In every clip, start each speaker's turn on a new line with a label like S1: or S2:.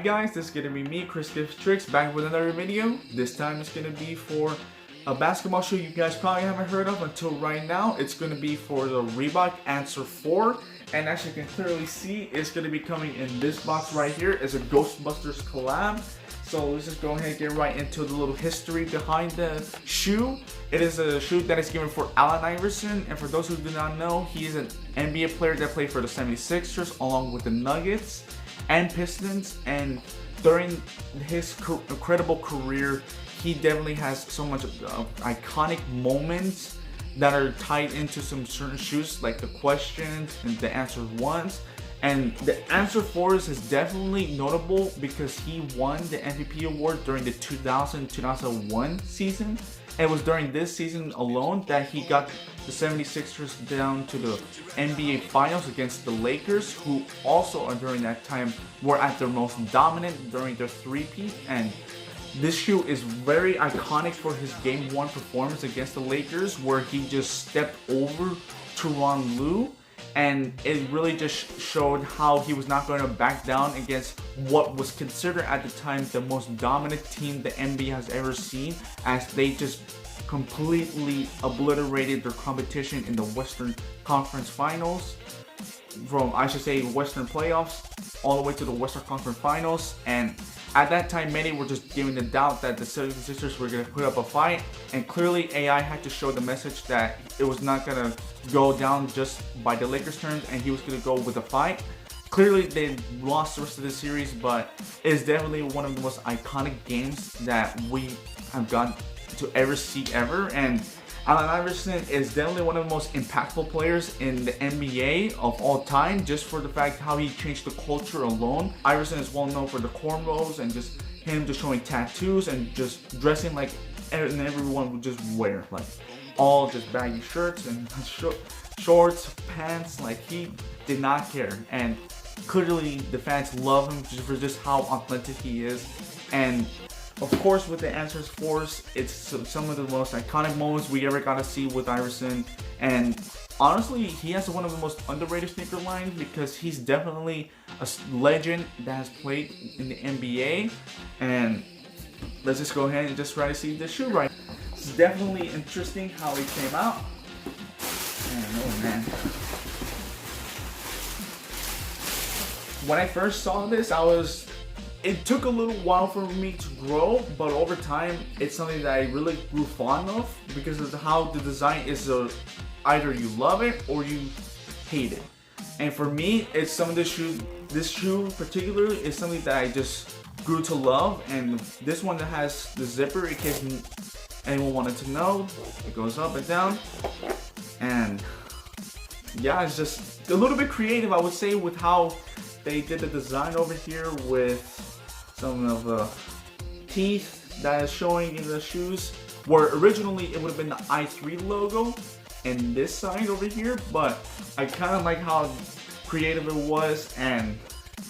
S1: guys, this is gonna be me, ChrisGivesTricks, back with another video. This time it's gonna be for a basketball shoe you guys probably haven't heard of until right now. It's gonna be for the Reebok Answer 4, and as you can clearly see, it's gonna be coming in this box right here. It's a Ghostbusters collab. So let's just go ahead and get right into the little history behind the shoe. It is a shoe that is given for Allen Iverson, and for those who do not know, he is an NBA player that played for the 76ers along with the Nuggets and Pistons, and during his incredible career, he definitely has so much iconic moments that are tied into some certain shoes, like the questions and the answer ones. And the answer 4s is definitely notable because he won the MVP award during the 2000-2001 season. And it was during this season alone that he got the 76ers down to the NBA Finals against the Lakers, who also during that time were at their most dominant during their three-peat. And this shoe is very iconic for his Game 1 performance against the Lakers, where he just stepped over Tyronn Lue. And it really just showed how he was not going to back down against what was considered at the time the most dominant team the NBA has ever seen, as they just completely obliterated their competition in the Western Conference Finals, from, I should say, Western playoffs all the way to the Western Conference Finals. And at that time, many were just giving the doubt that the 76ers were going to put up a fight, and clearly AI had to show the message that it was not going to go down just by the Lakers' terms, and he was going to go with a fight. Clearly, they lost the rest of the series, but it's definitely one of the most iconic games that we have got to ever see ever. And Allen Iverson is definitely one of the most impactful players in the NBA of all time, just for the fact how he changed the culture alone. Iverson is well known for the cornrows and just him just showing tattoos and just dressing like everyone would just wear, like all just baggy shirts and shorts, pants. Like, he did not care, and clearly the fans love him just for just how authentic he is. And of course, with the Answers 4s, it's some of the most iconic moments we ever got to see with Iverson. And honestly, he has one of the most underrated sneaker lines because he's definitely a legend that has played in the NBA. And let's just go ahead and just try to see the shoe right. It's definitely interesting how it came out. And oh man. When I first saw this, it took a little while for me to grow, but over time, it's something that I really grew fond of because of how the design is. Either you love it or you hate it. And for me, it's some of this shoe particularly is something that I just grew to love. And this one that has the zipper, in case anyone wanted to know, it goes up and down. And yeah, it's just a little bit creative, I would say, with how they did the design over here with some of the teeth that is showing in the shoes, where originally it would have been the i3 logo and this side over here, but I kind of like how creative it was and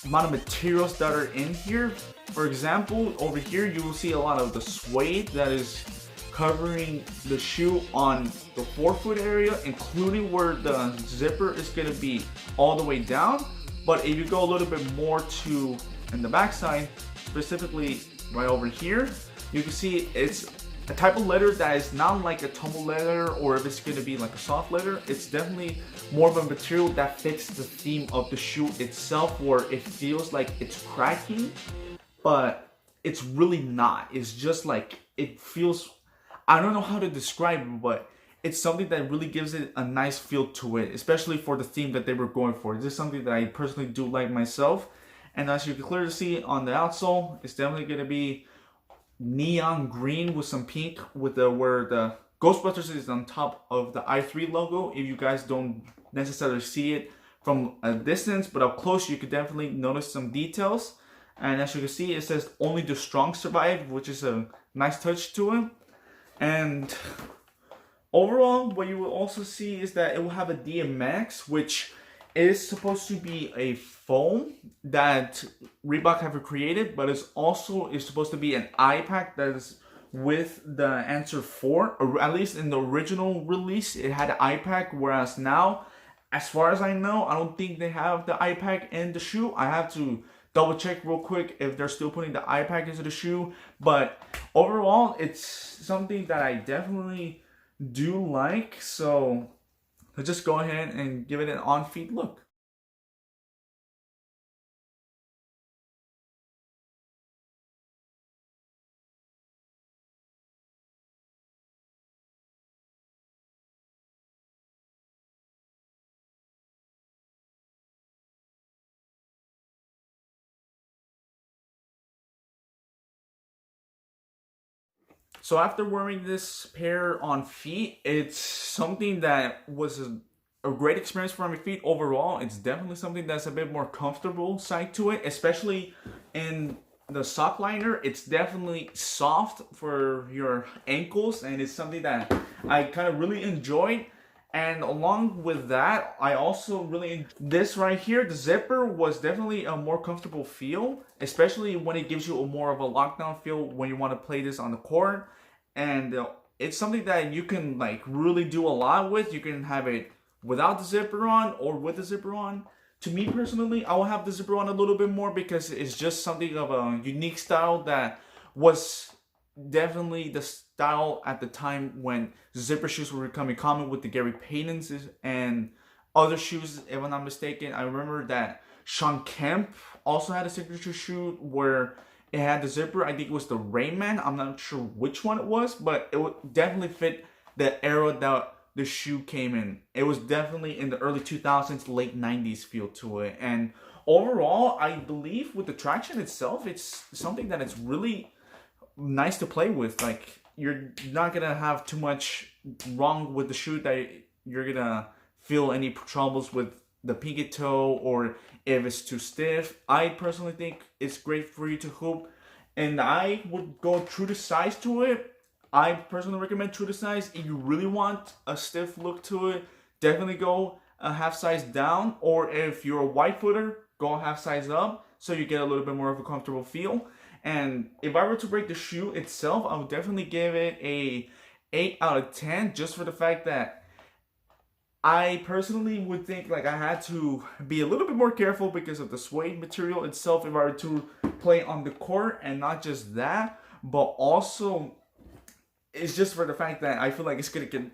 S1: the amount of materials that are in here. For example, over here you will see a lot of the suede that is covering the shoe on the forefoot area, including where the zipper is going to be all the way down. But if you go a little bit more to in the back side, specifically right over here, you can see it's a type of leather that is not like a tumble leather, or if it's going to be like a soft leather. It's definitely more of a material that fits the theme of the shoe itself, where it feels like it's cracking, but it's really not. It's just like, it feels, I don't know how to describe it, but it's something that really gives it a nice feel to it, especially for the theme that they were going for. This is something that I personally do like myself. And as you can clearly see on the outsole, it's definitely going to be neon green with some pink, with where the Ghostbusters is on top of the i3 logo. If you guys don't necessarily see it from a distance, but up close you could definitely notice some details. And as you can see, it says "Only the strong survive," which is a nice touch to it. And overall, what you will also see is that it will have a DMX, which is supposed to be a foam that Reebok have created, but it's also supposed to be an eye pack that is with the Answer 4, or at least in the original release, it had an eye pack, whereas now, as far as I know, I don't think they have the eye pack in the shoe. I have to double check real quick if they're still putting the eye pack into the shoe. But overall, it's something that I definitely do like. So let's just go ahead and give it an on-feet look. So after wearing this pair on feet, it's something that was a great experience for my feet overall. It's definitely something that's a bit more comfortable side to it, especially in the sock liner. It's definitely soft for your ankles, and it's something that I kind of really enjoyed. And along with that, I also really this right here. The zipper was definitely a more comfortable feel, especially when it gives you a more of a lockdown feel when you want to play this on the court. And it's something that you can like really do a lot with. You can have it without the zipper on or with the zipper on. To me personally, I will have the zipper on a little bit more because it's just something of a unique style that was definitely the style at the time when zipper shoes were becoming common with the Gary Paytons and other shoes, if I'm not mistaken. I remember that Shawn Kemp also had a signature shoe where it had the zipper. I think it was the Rayman. I'm not sure which one it was, but it would definitely fit the era that the shoe came in. It was definitely in the early 2000s, late 90s feel to it. And overall, I believe with the traction itself, it's something that it's really nice to play with. Like, you're not gonna have too much wrong with the shoe that you're gonna feel any troubles with the pinky toe or if it's too stiff. I personally think it's great for you to hoop, and I would go true to size to it. I personally recommend true to size. If you really want a stiff look to it, definitely go a half size down, or if you're a wide footer, go a half size up so you get a little bit more of a comfortable feel. And if I were to rate the shoe itself, I would definitely give it a 8 out of 10, just for the fact that I personally would think like I had to be a little bit more careful because of the suede material itself if I were to play on the court. And not just that, but also it's just for the fact that I feel like it's going to get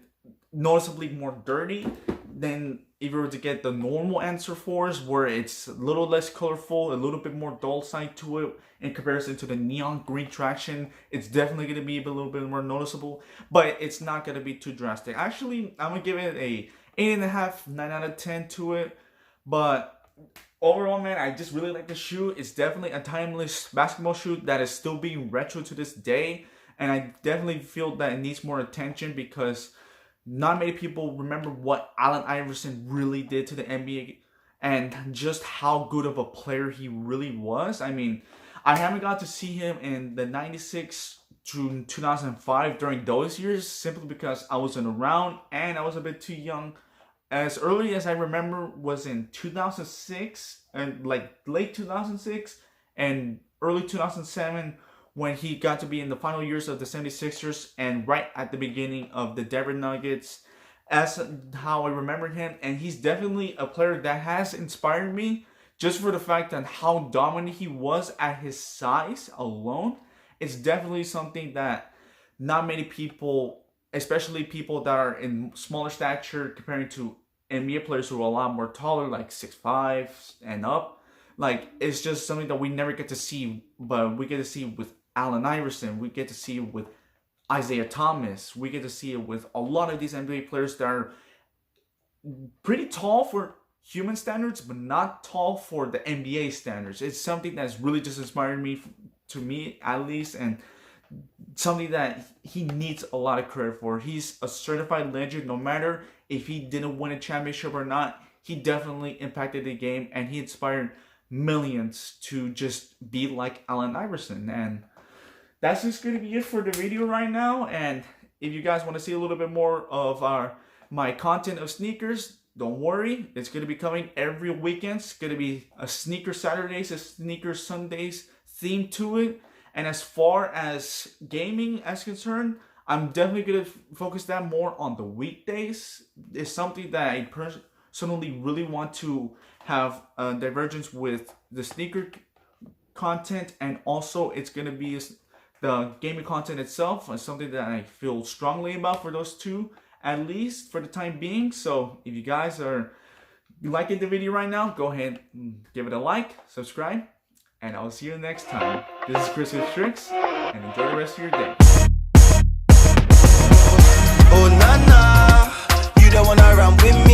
S1: noticeably more dirty than if you were to get the normal Answer 4s, where it's a little less colorful, a little bit more dull side to it in comparison to the neon green traction. It's definitely going to be a little bit more noticeable, but it's not going to be too drastic. Actually, I'm going to give it a 8.5, 9 out of 10 to it. But overall, man, I just really like the shoe. It's definitely a timeless basketball shoe that is still being retro to this day. And I definitely feel that it needs more attention because not many people remember what Allen Iverson really did to the NBA and just how good of a player he really was. I mean, I haven't got to see him in the 96 to 2005 during those years simply because I wasn't around and I was a bit too young. As early as I remember was in 2006 and like late 2006 and early 2007 when he got to be in the final years of the 76ers and right at the beginning of the Denver Nuggets. As how I remember him, and he's definitely a player that has inspired me just for the fact that how dominant he was at his size alone. It's definitely something that not many people, especially people that are in smaller stature comparing to NBA players who are a lot more taller, like 6'5" and up, like it's just something that we never get to see, but we get to see with Allen Iverson, we get to see it with Isaiah Thomas, we get to see it with a lot of these NBA players that are pretty tall for human standards, but not tall for the NBA standards. It's something that's really just inspired me, to me at least, and something that he needs a lot of credit for. He's a certified legend. No matter if he didn't win a championship or not, he definitely impacted the game, and he inspired millions to just be like Allen Iverson. And that's just going to be it for the video right now. And if you guys want to see a little bit more of my content of sneakers, don't worry. It's going to be coming every weekend. It's going to be a sneaker Saturdays, a sneaker Sundays theme to it. And as far as gaming is concerned, I'm definitely going to focus that more on the weekdays. It's something that I personally really want to have a divergence with the sneaker content, and also it's gonna be the gaming content itself is something that I feel strongly about for those two, at least for the time being. So if you guys are liking the video right now, go ahead and give it a like, subscribe, and I'll see you next time. This is ChrisGivesTricks, and enjoy the rest of your day.
S2: Oh, nah, nah, you don't wanna run with me.